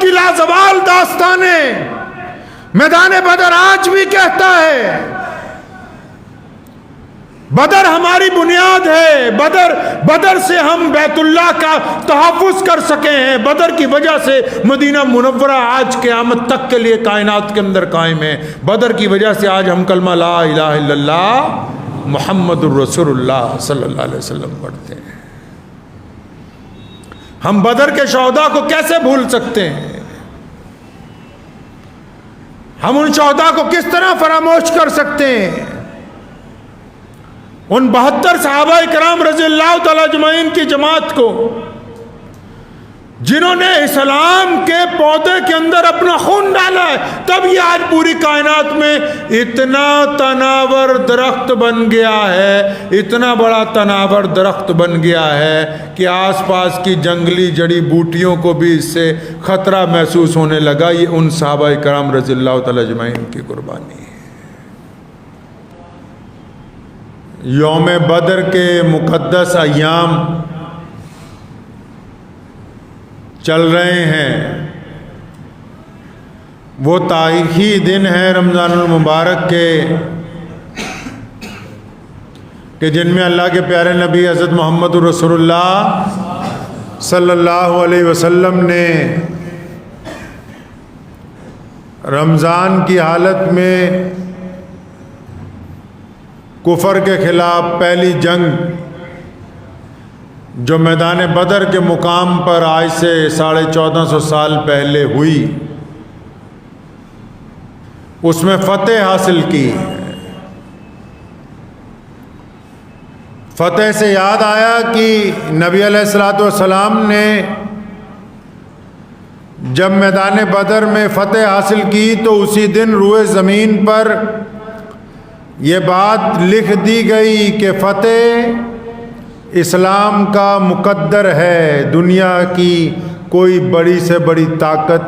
کی لازوال داستانیں میدان بدر آج بھی کہتا ہے۔ بدر ہماری بنیاد ہے، بدر سے ہم بیت اللہ کا تحفظ کر سکے ہیں، بدر کی وجہ سے مدینہ منورہ آج قیامت تک کے لیے کائنات کے اندر قائم ہے، بدر کی وجہ سے آج ہم کلمہ لا الہ الا اللہ محمد الرسول اللہ صلی اللہ علیہ وسلم پڑھتے ہیں۔ ہم بدر کے شہداء کو کیسے بھول سکتے ہیں؟ ہم ان شہداء کو کس طرح فراموش کر سکتے ہیں؟ ان 72 صحابہ کرام رضی اللہ تعالی اجمعین کی جماعت کو، جنہوں نے اسلام کے پودے کے اندر اپنا خون ڈالا ہے، تب یہ آج پوری کائنات میں اتنا تناور درخت بن گیا ہے، اتنا بڑا تناور درخت بن گیا ہے کہ آس پاس کی جنگلی جڑی بوٹیوں کو بھی اس سے خطرہ محسوس ہونے لگا۔ یہ ان صحابہ کرام رضی اللہ تعالی اجمعین کی قربانی ہے۔ یوم بدر کے مقدس ایام چل رہے ہیں، وہ تاریخی دن ہے رمضان المبارک کے کہ جن میں اللہ کے پیارے نبی حضرت محمد رسول اللہ صلی اللہ علیہ وسلم نے رمضان کی حالت میں کفر کے خلاف پہلی جنگ جو میدان بدر کے مقام پر آج سے 1450 سال پہلے ہوئی، اس میں فتح حاصل کی۔ فتح سے یاد آیا کہ نبی علیہ الصلوۃ والسلام نے جب میدان بدر میں فتح حاصل کی تو اسی دن روئے زمین پر یہ بات لکھ دی گئی کہ فتح اسلام کا مقدر ہے، دنیا کی کوئی بڑی سے بڑی طاقت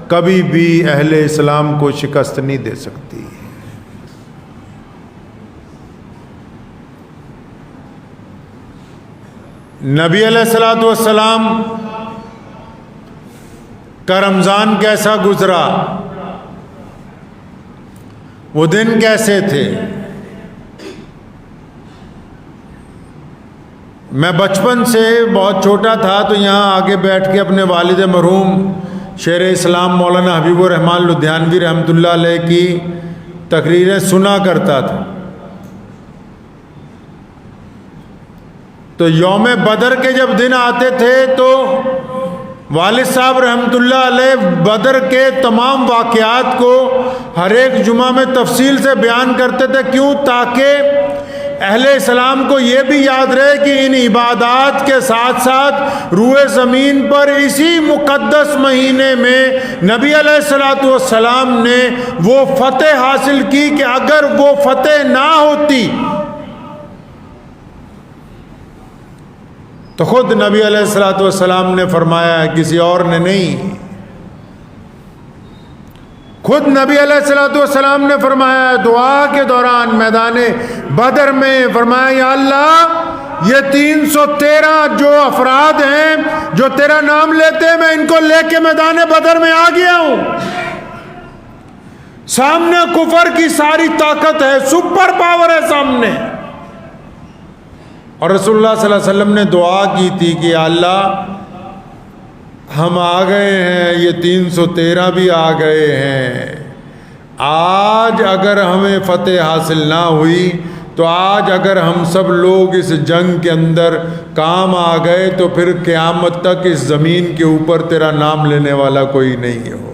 کبھی بھی اہل اسلام کو شکست نہیں دے سکتی۔ نبی علیہ الصلوۃ والسلام کا رمضان کیسا گزرا، وہ دن کیسے تھے؟ میں بچپن سے بہت چھوٹا تھا تو یہاں آگے بیٹھ کے اپنے والد مرحوم شیر اسلام مولانا حبیب الرحمن لدھیانوی رحمۃ اللہ علیہ کی تقریریں سنا کرتا تھا۔ تو یوم بدر کے جب دن آتے تھے تو والد صاحب رحمۃ اللہ علیہ بدر کے تمام واقعات کو ہر ایک جمعہ میں تفصیل سے بیان کرتے تھے، کیوں؟ تاکہ اہل اسلام کو یہ بھی یاد رہے کہ ان عبادات کے ساتھ ساتھ روئے زمین پر اسی مقدس مہینے میں نبی علیہ الصلوۃ والسلام نے وہ فتح حاصل کی کہ اگر وہ فتح نہ ہوتی تو خود نبی علیہ الصلوۃ والسلام نے فرمایا ہے، کسی اور نے نہیں، خود نبی علیہ الصلوۃ والسلام نے فرمایا دعا کے دوران میدان بدر میں، فرمایا یا اللہ یہ 313 جو افراد ہیں جو تیرا نام لیتے ہیں، میں ان کو لے کے میدان بدر میں آ گیا ہوں، سامنے کفر کی ساری طاقت ہے، سپر پاور ہے سامنے۔ اور رسول اللہ صلی اللہ علیہ وسلم نے دعا کی تھی کہ یا اللہ ہم آ گئے ہیں، یہ 313 بھی آ گئے ہیں، آج اگر ہمیں فتح حاصل نہ ہوئی تو آج اگر ہم سب لوگ اس جنگ کے اندر کام آ گئے تو پھر قیامت تک اس زمین کے اوپر تیرا نام لینے والا کوئی نہیں ہوگا۔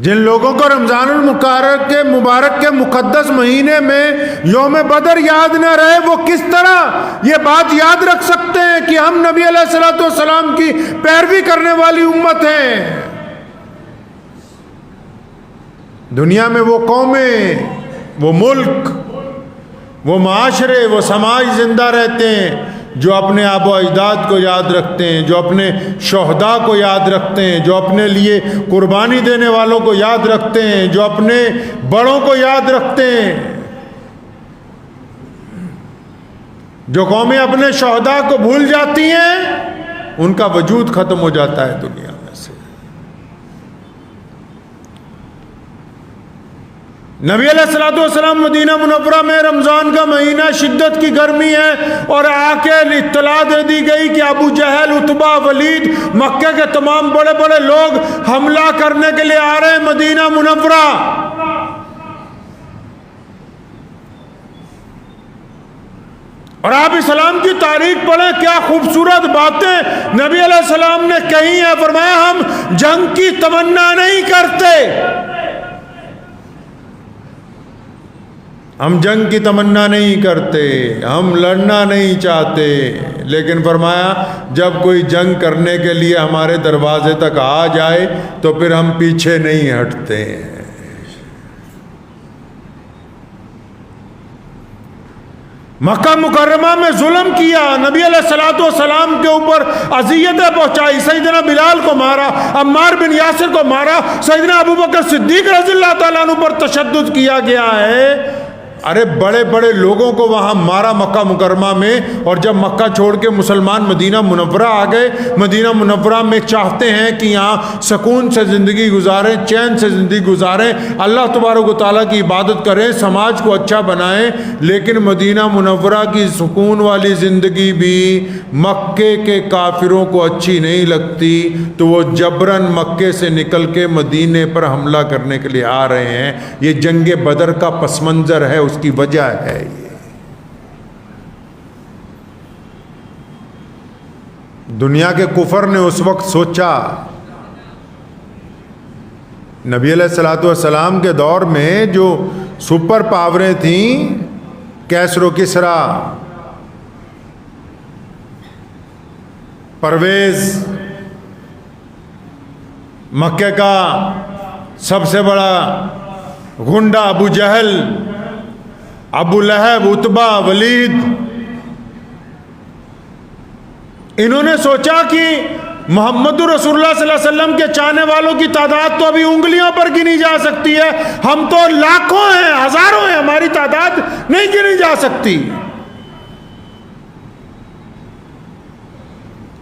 جن لوگوں کو رمضان المبارک کے مقدس مہینے میں یوم بدر یاد نہ رہے، وہ کس طرح یہ بات یاد رکھ سکتے ہیں کہ ہم نبی علیہ الصلوۃ والسلام کی پیروی کرنے والی امت ہیں؟ دنیا میں وہ قومیں، وہ ملک، وہ معاشرے، وہ سماج زندہ رہتے ہیں جو اپنے آبا و اجداد کو یاد رکھتے ہیں، جو اپنے شہداء کو یاد رکھتے ہیں، جو اپنے لیے قربانی دینے والوں کو یاد رکھتے ہیں، جو اپنے بڑوں کو یاد رکھتے ہیں۔ جو قومیں اپنے شہداء کو بھول جاتی ہیں ان کا وجود ختم ہو جاتا ہے دنیا میں سے۔ نبی علیہ الصلوۃ والسلام مدینہ منورہ میں رمضان کا مہینہ، شدت کی گرمی ہے، اور آ کے اطلاع دے دی گئی کہ ابو جہل، عتبہ، ولید، مکہ کے تمام بڑے بڑے لوگ حملہ کرنے کے لیے آ رہے ہیں مدینہ منورہ۔ اور آپ اسلام کی تاریخ پڑھیں، کیا خوبصورت باتیں نبی علیہ السلام نے کہی ہیں۔ فرمایا ہم جنگ کی تمنا نہیں کرتے، ہم جنگ کی تمنا نہیں کرتے، ہم لڑنا نہیں چاہتے، لیکن فرمایا جب کوئی جنگ کرنے کے لیے ہمارے دروازے تک آ جائے تو پھر ہم پیچھے نہیں ہٹتے ہیں۔ مکہ مکرمہ میں ظلم کیا، نبی علیہ الصلوۃ والسلام کے اوپر اذیتیں پہنچائی، سیدنا بلال کو مارا، عمار بن یاسر کو مارا، سیدنا ابوبکر صدیق رضی اللہ تعالیٰ عنہ پر تشدد کیا گیا ہے۔ ارے بڑے بڑے لوگوں کو وہاں مارا مکہ مکرمہ میں، اور جب مکہ چھوڑ کے مسلمان مدینہ منورہ آ گئے، مدینہ منورہ میں چاہتے ہیں کہ یہاں سکون سے زندگی گزاریں، چین سے زندگی گزاریں، اللہ تبارک و تعالیٰ کی عبادت کریں، سماج کو اچھا بنائیں، لیکن مدینہ منورہ کی سکون والی زندگی بھی مکے کے کافروں کو اچھی نہیں لگتی، تو وہ جبراً مکے سے نکل کے مدینے پر حملہ کرنے کے لیے آ رہے ہیں۔ یہ جنگ بدر کا پس منظر ہے، اس کی وجہ ہے یہ۔ دنیا کے کفر نے اس وقت سوچا، نبی علیہ الصلوۃ والسلام کے دور میں جو سپر پاوریں تھیں، کیسر و کسریٰ، پرویز مکے کا سب سے بڑا گنڈا ابو جہل، ابو لہب، عتبہ، ولید، انہوں نے سوچا کہ محمد رسول اللہ صلی اللہ علیہ وسلم کے چاہنے والوں کی تعداد تو ابھی انگلیوں پر گنی جا سکتی ہے، ہم تو لاکھوں ہیں، ہزاروں ہیں، ہماری تعداد نہیں گنی جا سکتی۔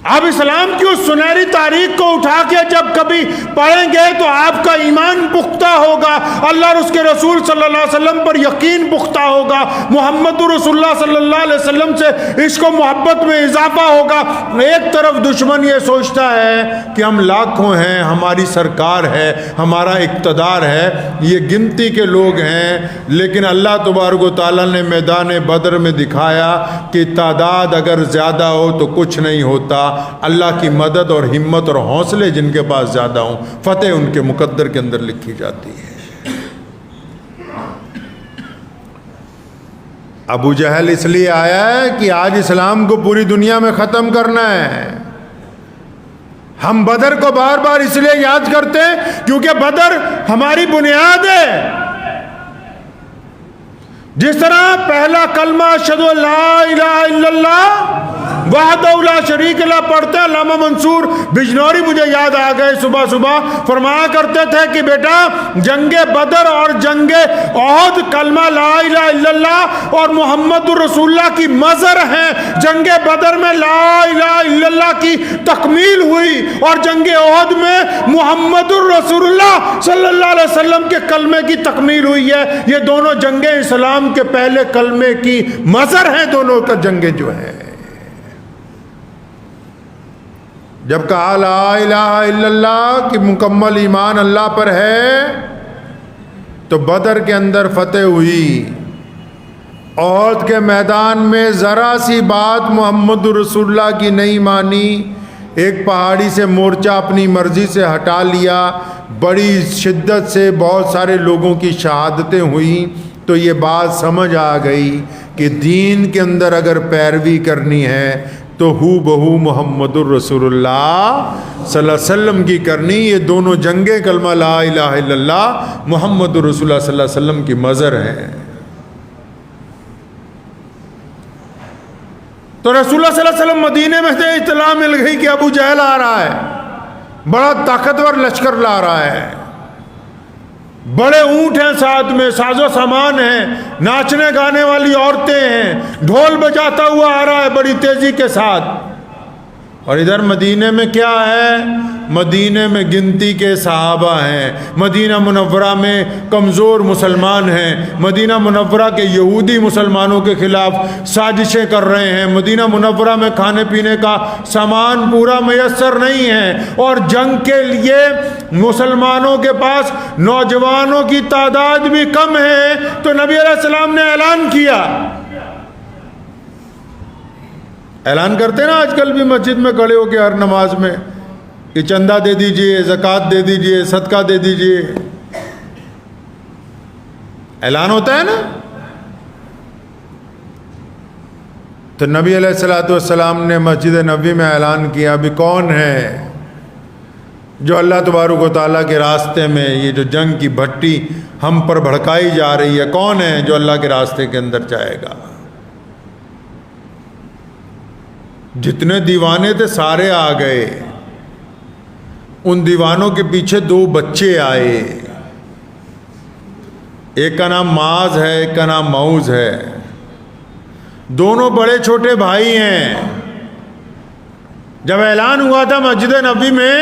آپ اسلام کی اس سنہری تاریخ کو اٹھا کے جب کبھی پڑھیں گے تو آپ کا ایمان پختہ ہوگا، اللہ اور اس کے رسول صلی اللہ علیہ وسلم پر یقین پختہ ہوگا، محمد رسول اللہ صلی اللہ علیہ وسلم سے عشق و محبت میں اضافہ ہوگا۔ ایک طرف دشمن یہ سوچتا ہے کہ ہم لاکھوں ہیں، ہماری سرکار ہے، ہمارا اقتدار ہے، یہ گنتی کے لوگ ہیں، لیکن اللہ تبارک و تعالیٰ نے میدان بدر میں دکھایا کہ تعداد اگر زیادہ ہو تو کچھ نہیں ہوتا، اللہ کی مدد اور ہمت اور حوصلے جن کے پاس زیادہ ہوں، فتح ان کے مقدر کے اندر لکھی جاتی ہے۔ ابو جہل اس لیے آیا ہے کہ آج اسلام کو پوری دنیا میں ختم کرنا ہے۔ ہم بدر کو بار بار اس لیے یاد کرتے ہیں کیونکہ بدر ہماری بنیاد ہے۔ جس طرح پہلا کلمہ اشہد ان لا الہ الا اللہ وحدہ لا شریک لہ پڑھتے ہیں، علامہ منصور بجنوری مجھے یاد آ گئے، صبح صبح فرمایا کرتے تھے کہ بیٹا جنگ بدر اور جنگ احد کلمہ لا الہ الا اللہ اور محمد رسول اللہ کی مظہر ہیں۔ جنگ بدر میں لا الہ الا اللہ کی تکمیل ہوئی اور جنگ احد میں محمد رسول اللہ صلی اللہ علیہ وسلم کے کلمے کی تکمیل ہوئی ہے۔ یہ دونوں جنگیں اسلام کے پہلے کلمے کی مظہر ہیں، دونوں کا جنگیں جو ہیں۔ جب کہا لا الہ الا اللہ کہ مکمل ایمان اللہ پر ہے، تو بدر کے اندر فتح ہوئی۔ احد کے میدان میں ذرا سی بات محمد رسول اللہ کی نہیں مانی، ایک پہاڑی سے مورچہ اپنی مرضی سے ہٹا لیا، بڑی شدت سے بہت سارے لوگوں کی شہادتیں ہوئیں، تو یہ بات سمجھ آ گئی کہ دین کے اندر اگر پیروی کرنی ہے تو ہو بہو محمد الرسول اللہ صلی اللہ علیہ وسلم کی کرنی۔ یہ دونوں جنگیں کلمہ لا الہ الا اللہ محمد الرسول اللہ صلی اللہ علیہ وسلم کی مظہر ہیں۔ تو رسول اللہ صلی اللہ علیہ وسلم مدینے میں سے اطلاع مل گئی کہ ابو جہل آ رہا ہے، بڑا طاقتور لشکر لا رہا ہے۔ بڑے اونٹ ہیں ساتھ میں، ساز و سامان ہیں، ناچنے گانے والی عورتیں ہیں، ڈھول بجاتا ہوا آ رہا ہے بڑی تیزی کے ساتھ. اور ادھر مدینے میں کیا ہے؟ مدینے میں گنتی کے صحابہ ہیں، مدینہ منورہ میں کمزور مسلمان ہیں، مدینہ منورہ کے یہودی مسلمانوں کے خلاف سازشیں کر رہے ہیں، مدینہ منورہ میں کھانے پینے کا سامان پورا میسر نہیں ہے، اور جنگ کے لیے مسلمانوں کے پاس نوجوانوں کی تعداد بھی کم ہے. تو نبی علیہ السلام نے اعلان کیا، اعلان کرتے ہیں نا آج کل بھی مسجد میں کھڑے ہو کے ہر نماز میں کہ چندہ دے دیجئے، زکوٰۃ دے دیجئے، صدقہ دے دیجئے، اعلان ہوتا ہے نا. تو نبی علیہ الصلوۃ والسلام نے مسجد نبوی میں اعلان کیا ابھی کون ہے جو اللہ تبارک و تعالیٰ کے راستے میں یہ جو جنگ کی بھٹی ہم پر بھڑکائی جا رہی ہے، کون ہے جو اللہ کے راستے کے اندر جائے گا؟ جتنے دیوانے تھے سارے آ گئے. ان دیوانوں کے پیچھے 2 بچے آئے، ایک کا نام معاذ ہے، ایک کا نام معوذ ہے. دونوں بڑے چھوٹے بھائی ہیں. جب اعلان ہوا تھا مسجد نبوی میں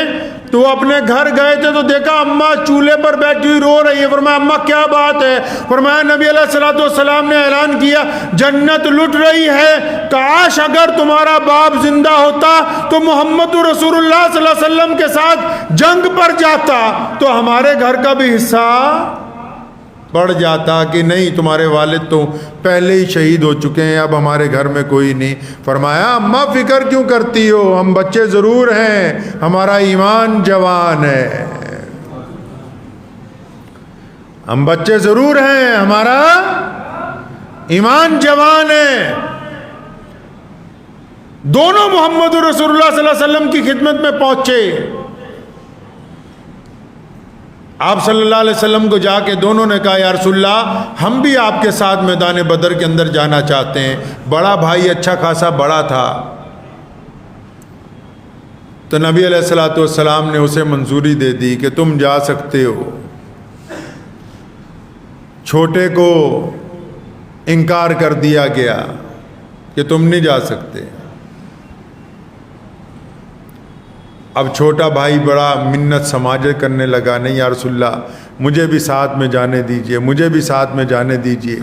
تو وہ اپنے گھر گئے تھے تو دیکھا اماں چولہے پر بیٹھی ہوئی رو رہی ہے. فرمایا اماں کیا بات ہے؟ فرمایا نبی علیہ الصلوۃ والسلام نے اعلان کیا جنت لٹ رہی ہے، کاش اگر تمہارا باپ زندہ ہوتا تو محمد رسول اللہ صلی اللہ علیہ وسلم کے ساتھ جنگ پر جاتا تو ہمارے گھر کا بھی حصہ بڑھ جاتا. کہ نہیں، تمہارے والد تو پہلے ہی شہید ہو چکے ہیں، اب ہمارے گھر میں کوئی نہیں. فرمایا اماں فکر کیوں کرتی ہو، ہم بچے ضرور ہیں، ہمارا ایمان جوان ہے. ہم بچے ضرور ہیں، ہمارا ایمان جوان ہے. دونوں محمد رسول اللہ صلی اللہ علیہ وسلم کی خدمت میں پہنچے. آپ صلی اللہ علیہ وسلم کو جا کے دونوں نے کہا یا رسول اللہ ہم بھی آپ کے ساتھ میدان بدر کے اندر جانا چاہتے ہیں. بڑا بھائی اچھا خاصا بڑا تھا تو نبی علیہ الصلوۃ والسلام نے اسے منظوری دے دی کہ تم جا سکتے ہو. چھوٹے کو انکار کر دیا گیا کہ تم نہیں جا سکتے. اب چھوٹا بھائی بڑا منت سماجت کرنے لگا، نہیں یا رسول اللہ مجھے بھی ساتھ میں جانے دیجئے، مجھے بھی ساتھ میں جانے دیجئے.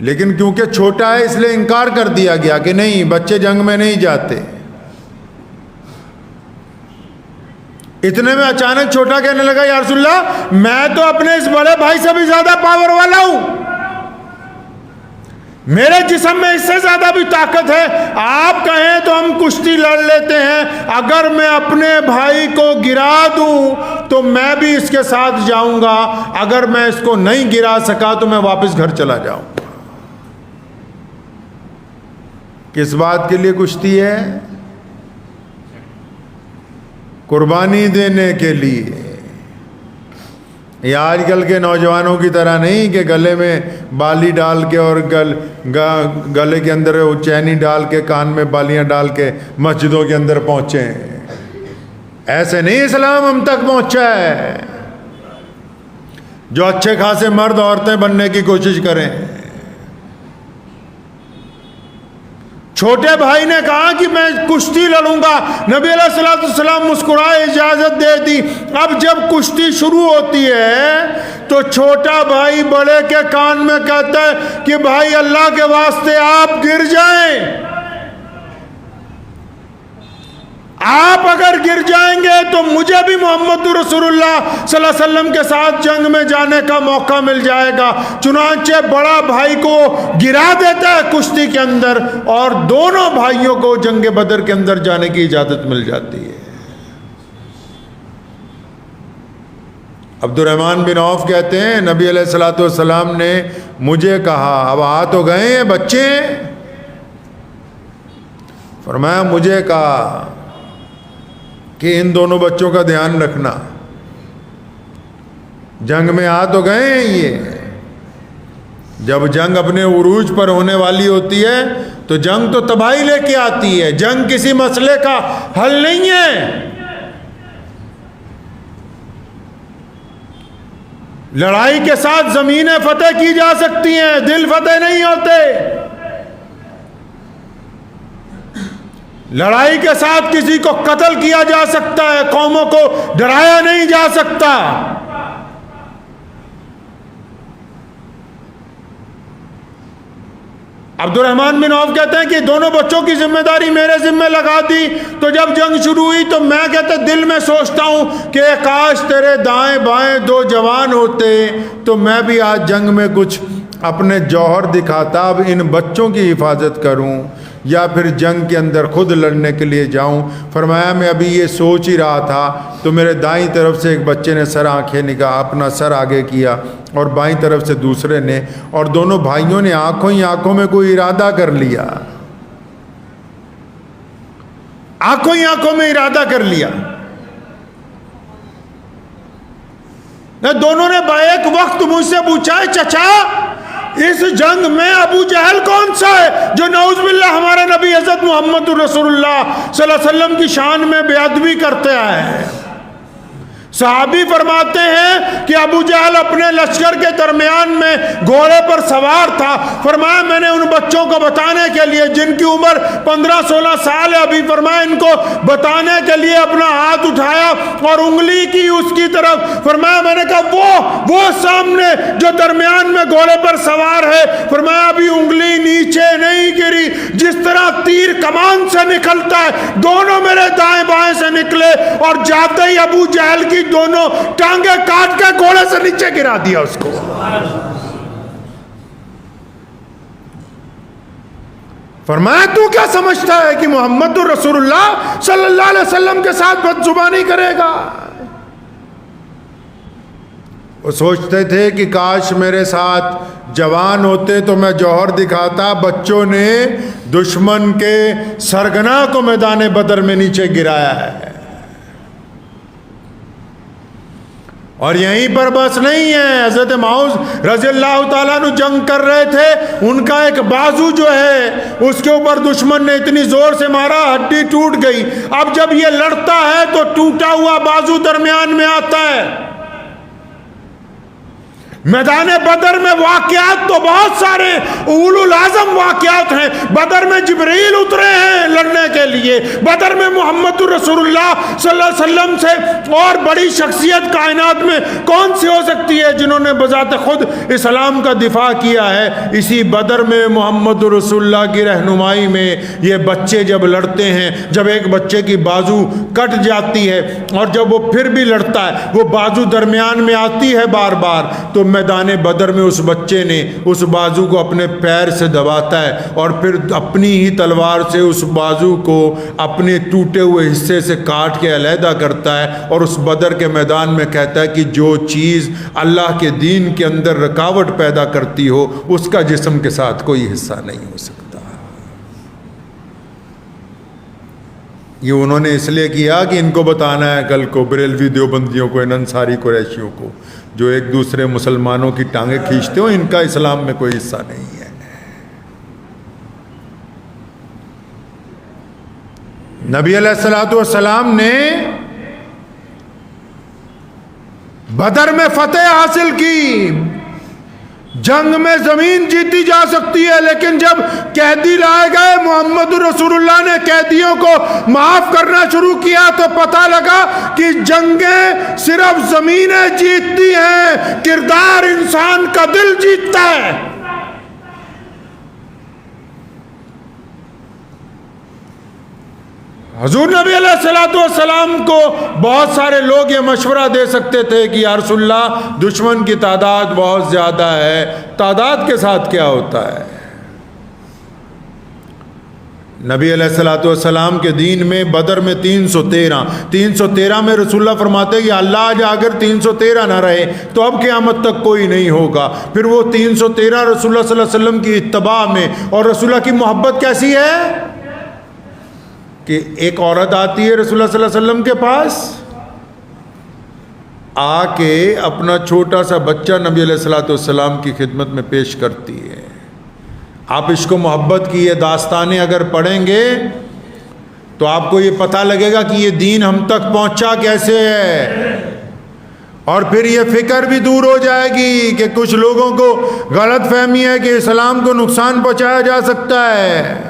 لیکن کیونکہ چھوٹا ہے اس لیے انکار کر دیا گیا کہ نہیں، بچے جنگ میں نہیں جاتے. اتنے میں اچانک چھوٹا کہنے لگا یا رسول اللہ میں تو اپنے اس بڑے بھائی سے بھی زیادہ پاور والا ہوں، میرے جسم میں اس سے زیادہ بھی طاقت ہے، آپ کہیں تو ہم کشتی لڑ لیتے ہیں، اگر میں اپنے بھائی کو گرا دوں تو میں بھی اس کے ساتھ جاؤں گا، اگر میں اس کو نہیں گرا سکا تو میں واپس گھر چلا جاؤں گا. کس بات کے لیے کشتی ہے؟ قربانی دینے کے لیے. یہ آج کل کے نوجوانوں کی طرح نہیں کہ گلے میں بالی ڈال کے اور گلے کے اندر چینی ڈال کے کان میں بالیاں ڈال کے مسجدوں کے اندر پہنچے. ایسے نہیں اسلام ہم تک پہنچا ہے. جو اچھے خاصے مرد عورتیں بننے کی کوشش کریں. چھوٹے بھائی نے کہا کہ میں کشتی لڑوں گا. نبی علیہ الصلوۃ والسلام مسکرائے اجازت دے دی. اب جب کشتی شروع ہوتی ہے تو چھوٹا بھائی بڑے کے کان میں کہتا ہے کہ بھائی اللہ کے واسطے آپ گر جائیں، آپ اگر گر جائیں گے تو مجھے بھی محمد رسول اللہ صلی اللہ علیہ وسلم کے ساتھ جنگ میں جانے کا موقع مل جائے گا. چنانچہ بڑا بھائی کو گرا دیتا ہے کشتی کے اندر اور دونوں بھائیوں کو جنگ بدر کے اندر جانے کی اجازت مل جاتی ہے. عبد الرحمن بن عوف کہتے ہیں نبی علیہ الصلوۃ والسلام نے مجھے کہا اب آ تو گئے ہیں بچے، فرمایا مجھے کہا کہ ان دونوں بچوں کا دھیان رکھنا، جنگ میں آ تو گئے ہیں یہ، جب جنگ اپنے عروج پر ہونے والی ہوتی ہے تو جنگ تو تباہی لے کے آتی ہے، جنگ کسی مسئلے کا حل نہیں ہے. لڑائی کے ساتھ زمینیں فتح کی جا سکتی ہیں، دل فتح نہیں ہوتے۔ لڑائی کے ساتھ کسی کو قتل کیا جا سکتا ہے، قوموں کو ڈرایا نہیں جا سکتا۔ عبد الرحمن بن عوف کہتے ہیں کہ دونوں بچوں کی ذمہ داری میرے ذمہ لگا دی، تو جب جنگ شروع ہوئی تو میں کہتے دل میں سوچتا ہوں کہ کاش تیرے دائیں بائیں دو جوان ہوتے تو میں بھی آج جنگ میں کچھ اپنے جوہر دکھاتا، اب ان بچوں کی حفاظت کروں یا پھر جنگ کے اندر خود لڑنے کے لیے جاؤں۔ فرمایا میں ابھی یہ سوچ ہی رہا تھا تو میرے دائیں طرف سے ایک بچے نے سر آنکھیں نگاہ اپنا سر آگے کیا اور بائیں طرف سے دوسرے نے، اور دونوں بھائیوں نے آنکھوں ہی آنکھوں میں کوئی ارادہ کر لیا، آنکھوں ہی آنکھوں میں ارادہ کر لیا۔ دونوں نے ایک وقت مجھ سے پوچھا ہے چچا اس جنگ میں ابو جہل کون سا ہے جو نعوذ باللہ ہمارے نبی حضرت محمد رسول اللہ صلی اللہ علیہ وسلم کی شان میں بے ادبی کرتے آئے ہیں؟ صحابی فرماتے ہیں کہ ابو جہل اپنے لشکر کے درمیان میں گھوڑے پر سوار تھا۔ فرمایا میں نے ان بچوں کو بتانے کے لیے جن کی عمر 15-16 سال ہے ابھی، فرمایا ان کو بتانے کے لیے اپنا ہاتھ اٹھایا اور انگلی کی اس کی طرف، فرمایا میں نے کہا وہ سامنے جو درمیان میں گھوڑے پر سوار ہے، فرمایا ابھی انگلی نیچے نہیں گری، جس طرح تیر کمان سے نکلتا ہے دونوں میرے دائیں بائیں سے نکلے اور جاتے ہی ابو جہل کی دونوں ٹانگیں کاٹ کے گھوڑے سے نیچے گرا دیا اس کو۔ فرمایا تو کیا سمجھتا ہے کہ محمد رسول اللہ صلی اللہ علیہ وسلم کے ساتھ بد زبانی کرے گا؟ وہ سوچتے تھے کہ کاش میرے ساتھ جوان ہوتے تو میں جوہر دکھاتا۔ بچوں نے دشمن کے سرگنا کو میدان بدر میں نیچے گرایا ہے۔ اور یہیں پر بس نہیں ہے، حضرت معاذ رضی اللہ تعالیٰ عنہ جنگ کر رہے تھے، ان کا ایک بازو جو ہے اس کے اوپر دشمن نے اتنی زور سے مارا ہڈی ٹوٹ گئی۔ اب جب یہ لڑتا ہے تو ٹوٹا ہوا بازو درمیان میں آتا ہے۔ میدان بدر میں واقعات تو بہت سارے اولو العظم واقعات ہیں۔ بدر میں جبرائیل اترے ہیں لڑنے کے لیے، بدر میں محمد رسول اللہ صلی اللہ علیہ وسلم سے اور بڑی شخصیت کائنات میں کون سی ہو سکتی ہے جنہوں نے بذات خود اسلام کا دفاع کیا ہے؟ اسی بدر میں محمد رسول اللہ کی رہنمائی میں یہ بچے جب لڑتے ہیں، جب ایک بچے کی بازو کٹ جاتی ہے اور جب وہ پھر بھی لڑتا ہے، وہ بازو درمیان میں آتی ہے بار بار، تو میدان بدر میں اس بچے نے اس بازو کو اپنے پیر سے دباتا ہے اور پھر اپنی ہی تلوار سے اس بازو کو اپنے ٹوٹے ہوئے حصے سے کاٹ کے علیحدہ کرتا ہے اور اس بدر کے میدان میں کہتا ہے کہ جو چیز اللہ کے دین کے اندر رکاوٹ پیدا کرتی ہو اس کا جسم کے ساتھ کوئی حصہ نہیں ہو سکتا۔ یہ انہوں نے اس لیے کیا کہ ان کو بتانا ہے کل کو بریلوی دیوبندیوں کو، ان انصاری قریشیوں کو جو ایک دوسرے مسلمانوں کی ٹانگیں کھینچتے ہو، ان کا اسلام میں کوئی حصہ نہیں ہے۔ نبی علیہ الصلوۃ والسلام نے بدر میں فتح حاصل کی، جنگ میں زمین جیتی جا سکتی ہے، لیکن جب قیدی لائے گئے محمد رسول اللہ نے قیدیوں کو معاف کرنا شروع کیا تو پتہ لگا کہ جنگیں صرف زمینیں جیتتی ہیں، کردار انسان کا دل جیتتا ہے۔ حضور نبی علیہ الصلوۃ والسلام کو بہت سارے لوگ یہ مشورہ دے سکتے تھے کہ یا رسول اللہ دشمن کی تعداد بہت زیادہ ہے، تعداد کے ساتھ کیا ہوتا ہے؟ نبی علیہ الصلوۃ والسلام کے دین میں بدر میں 313 میں رسول اللہ فرماتے ہیں کہ اللہ آج اگر 313 نہ رہے تو اب قیامت تک کوئی نہیں ہوگا۔ پھر وہ 313 رسول اللہ صلی اللہ علیہ وسلم کی اتباع میں، اور رسول اللہ کی محبت کیسی ہے کہ ایک عورت آتی ہے رسول اللہ صلی اللہ علیہ وسلم کے پاس، آ کے اپنا چھوٹا سا بچہ نبی علیہ الصلوۃ والسلام کی خدمت میں پیش کرتی ہے۔ آپ عشق و محبت کی یہ داستانیں اگر پڑھیں گے تو آپ کو یہ پتہ لگے گا کہ یہ دین ہم تک پہنچا کیسے ہے۔ اور پھر یہ فکر بھی دور ہو جائے گی کہ کچھ لوگوں کو غلط فہمی ہے کہ اسلام کو نقصان پہنچایا جا سکتا ہے۔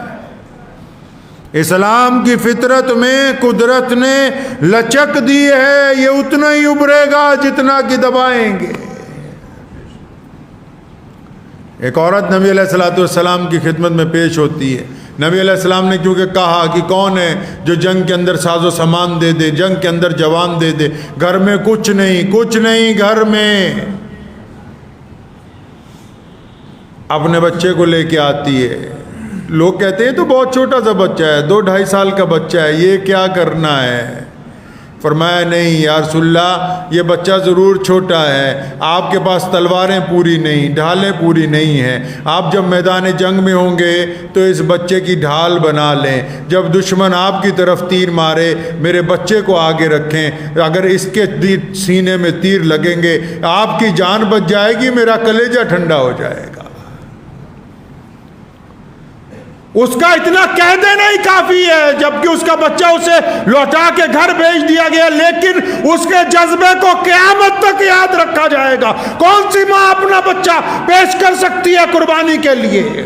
اسلام کی فطرت میں قدرت نے لچک دی ہے، یہ اتنا ہی ابھرے گا جتنا کہ دبائیں گے۔ ایک عورت نبی علیہ الصلوۃ والسلام کی خدمت میں پیش ہوتی ہے۔ نبی علیہ السلام نے کیونکہ کہا کہ کون ہے جو جنگ کے اندر ساز و سامان دے دے، جنگ کے اندر جوان دے دے، گھر میں کچھ نہیں گھر میں، اپنے بچے کو لے کے آتی ہے۔ لوگ کہتے ہیں تو بہت چھوٹا سا بچہ ہے، 2-2.5 سال کا بچہ ہے، یہ کیا کرنا ہے؟ فرمایا نہیں یا رسول اللہ، یہ بچہ ضرور چھوٹا ہے، آپ کے پاس تلواریں پوری نہیں، ڈھالیں پوری نہیں ہیں، آپ جب میدان جنگ میں ہوں گے تو اس بچے کی ڈھال بنا لیں، جب دشمن آپ کی طرف تیر مارے میرے بچے کو آگے رکھیں، اگر اس کے سینے میں تیر لگیں گے آپ کی جان بچ جائے گی، میرا کلیجہ ٹھنڈا ہو جائے گا۔ اس کا اتنا کہہ دینا ہی کافی ہے، جبکہ اس کا بچہ اسے لوٹا کے گھر بھیج دیا گیا، لیکن اس کے جذبے کو قیامت تک یاد رکھا جائے گا۔ کون سی ماں اپنا بچہ پیش کر سکتی ہے قربانی کے لیے؟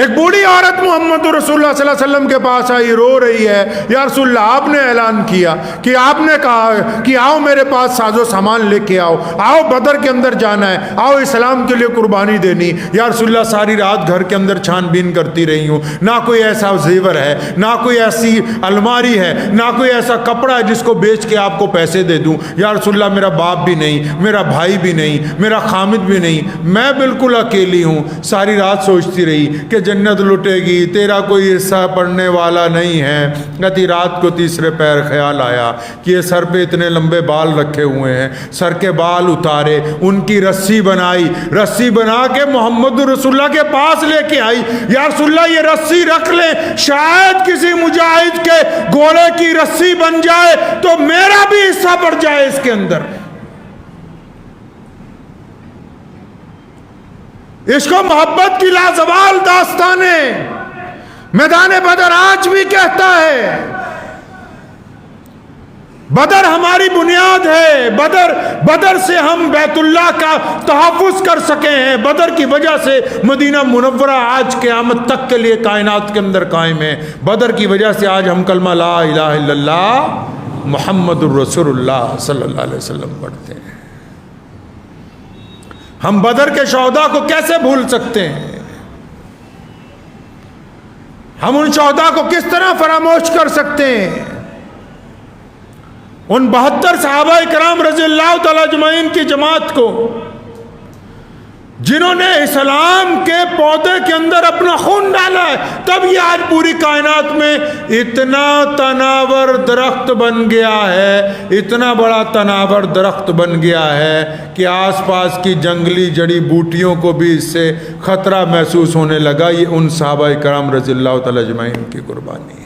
ایک بوڑھی عورت محمد رسول اللہ صلی اللہ علیہ وسلم کے پاس آئی، رو رہی ہے، یا رسول اللہ آپ نے اعلان کیا کہ آپ نے کہا کہ آؤ میرے پاس ساز و سامان لے کے آؤ بدر کے اندر جانا ہے، آؤ اسلام کے لیے قربانی دینی۔ یا رسول اللہ ساری رات گھر کے اندر چھان بین کرتی رہی ہوں، نہ کوئی ایسا زیور ہے، نہ کوئی ایسی الماری ہے، نہ کوئی ایسا کپڑا ہے جس کو بیچ کے آپ کو پیسے دے دوں۔ یا رسول اللہ میرا باپ بھی نہیں، میرا بھائی بھی نہیں، میرا خامد بھی نہیں، میں بالکل اکیلی ہوں۔ ساری رات سوچتی رہی کہ جنت لٹے گی، تیرا کوئی حصہ پڑنے والا نہیں ہے۔ کہتی رات کو تیسرے پیر خیال آیا کہ یہ سر پہ اتنے لمبے بال رکھے ہوئے ہیں، سر کے بال اتارے، ان کی رسی بنائی، رسی بنا کے محمد رسول اللہ کے پاس لے کے آئی۔ یا رسول اللہ یہ رسی رکھ لیں، شاید کسی مجاہد کے گھوڑے کی رسی بن جائے تو میرا بھی حصہ پڑ جائے اس کے اندر۔ عشق و محبت کی لازوال داستانیں میدان بدر آج بھی کہتا ہے۔ بدر ہماری بنیاد ہے، بدر سے ہم بیت اللہ کا تحفظ کر سکے ہیں، بدر کی وجہ سے مدینہ منورہ آج قیامت تک کے لیے کائنات کے اندر قائم ہے، بدر کی وجہ سے آج ہم کلمہ لا الہ الا اللہ محمد الرسول اللہ صلی اللہ علیہ وسلم پڑھتے ہیں۔ ہم بدر کے شہداء کو کیسے بھول سکتے ہیں؟ ہم ان شہداء کو کس طرح فراموش کر سکتے ہیں؟ ان 72 صحابہ کرام رضی اللہ تعالی اجمعین کی جماعت کو جنہوں نے اسلام کے پودے کے اندر اپنا خون ڈالا ہے، تب یہ آج پوری کائنات میں اتنا تناور درخت بن گیا ہے، اتنا بڑا تناور درخت بن گیا ہے کہ آس پاس کی جنگلی جڑی بوٹیوں کو بھی اس سے خطرہ محسوس ہونے لگا۔ یہ ان صحابہ کرام رضی اللہ تعالی اجمعین کی قربانی ہے۔